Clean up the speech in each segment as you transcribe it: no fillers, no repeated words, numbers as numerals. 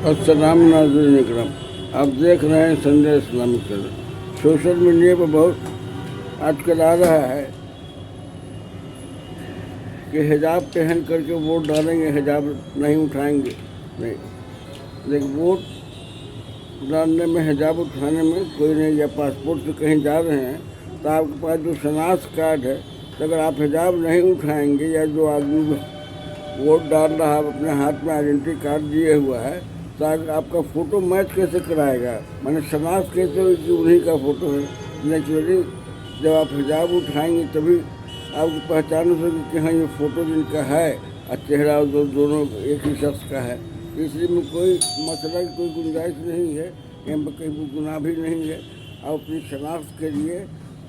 अस्सलाम नाज़रीन इकराम, आप देख रहे हैं Sunday Islamic channel. Social media पर बहुत आजकल आ रहा है कि हिजाब पहन करके वोट डालेंगे, हिजाब नहीं उठाएंगे। नहीं, लेकिन वोट डालने में, हिजाब उठाने में कोई नहीं। या पासपोर्ट से कहीं जा रहे हैं तो आपके पास जो शनाख्त कार्ड है, तो अगर आप हिजाब नहीं उठाएंगे या जो आदमी वोट डाल रहा है अपने हाथ में आइडेंटिटी कार्ड दिए हुआ है, तो आपका फ़ोटो मैच कैसे कराएगा? मैंने शनाख्त कैसे हुई कि उन्हीं का फ़ोटो है? नेचुरली जब आप हिजाब उठाएंगे तभी आपकी पहचान हो सकेगी कि हाँ ये फ़ोटो जिनका है और चेहरा दोनों एक ही शख्स का है। इसलिए में कोई मसला, कोई गुंजाइश नहीं है, यहाँ पर कहीं गुनाह भी नहीं है। आप अपनी शनाख्त के लिए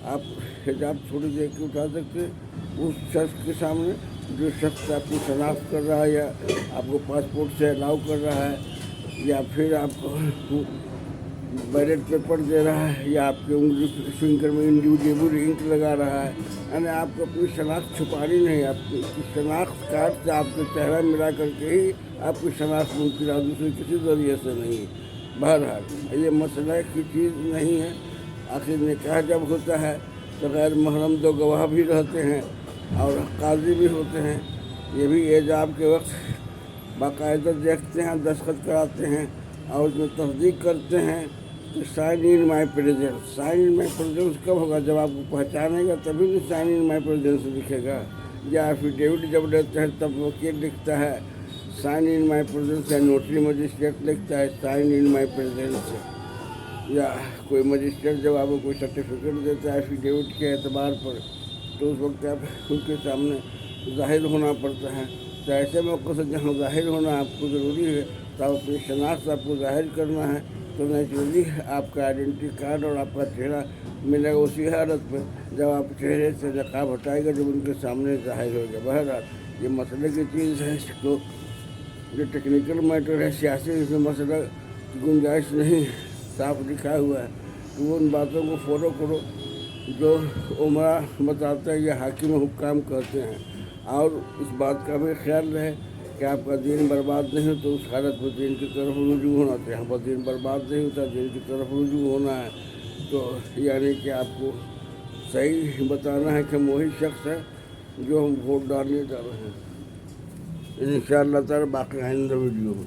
आप हिजाब थोड़ी देर के उठा सकते हैं उस शख्स के सामने जो शख्स आपकी शनाख्त कर रहा है या आपको पासपोर्ट से अलाउ कर रहा है या फिर आपको बैलेट पेपर दे रहा है या आपके उंगली फिंगर में इंडिविजुअल इंक लगा रहा है। यानी आपको अपनी शनाख्त छुपानी नहीं, आपकी शनाख्त कार्ड से आपके चेहरा मिला करके ही आपकी शनाख्त मुमकिन है, दूसरे किसी जरिए से नहीं। बहरहाल ये मसला की चीज़ नहीं है। आखिर निकाह जब होता है तो गैर महरम दो गवाह भी रहते हैं और काजी भी होते हैं। ये भी एजाब के वक्त बाकायदा देखते हैं, दस्तखत कराते हैं और उसमें तस्दीक करते हैं कि sign in my presence. Sign in my presence कब होगा? जब आपको पहचानेगा तभी तो साइन इन माई प्रेजेंस लिखेगा। या एफिडेविट जब लेते हैं तब वकील लिखता है साइन इन माई प्रेजेंस, या नोटरी मजिस्ट्रेट लिखता है साइन इन माई प्रेजेंस, या कोई मजिस्ट्रेट जब आपको कोई सर्टिफिकेट देता है एफिडेविट के एतबार पर, तो उस वक्त आप उनके सामने ज़ाहिर होना पड़ता है। तो ऐसे मौक़ों से जहाँ ज़ाहिर होना आपको ज़रूरी है, तो आप अपनी शनाख्त आपको ज़ाहिर करना है, तो नेचुरली आपका आइडेंटिटी कार्ड और आपका चेहरा मिलेगा उसी हालत में जब आप चेहरे से नकाब हटाएगा, जब उनके सामने ज़ाहिर होगा। बहरहाल ये मसले की चीज़ है, तो जो टेक्निकल मैटर है, सियासी, इसमें मसला की गुंजाइश नहीं है। साफ लिखा हुआ है कि वो उन बातों को फॉलो करो जो उमरा बताते हैं या हाकिम हुक्काम कहते हैं, और इस बात का भी ख्याल रहे कि आपका दीन बर्बाद नहीं हो, तो उस हालत में दीन की तरफ रुजू होना चाहिए। यहाँ पर दीन बर्बाद नहीं होता, दीन की तरफ रुजू होना है। तो यानी कि आपको सही बताना है कि हम वही शख्स है जो हम वोट डालने जा रहे हैं। इंशाअल्लाह ताला बाकी आइंदा वीडियो में।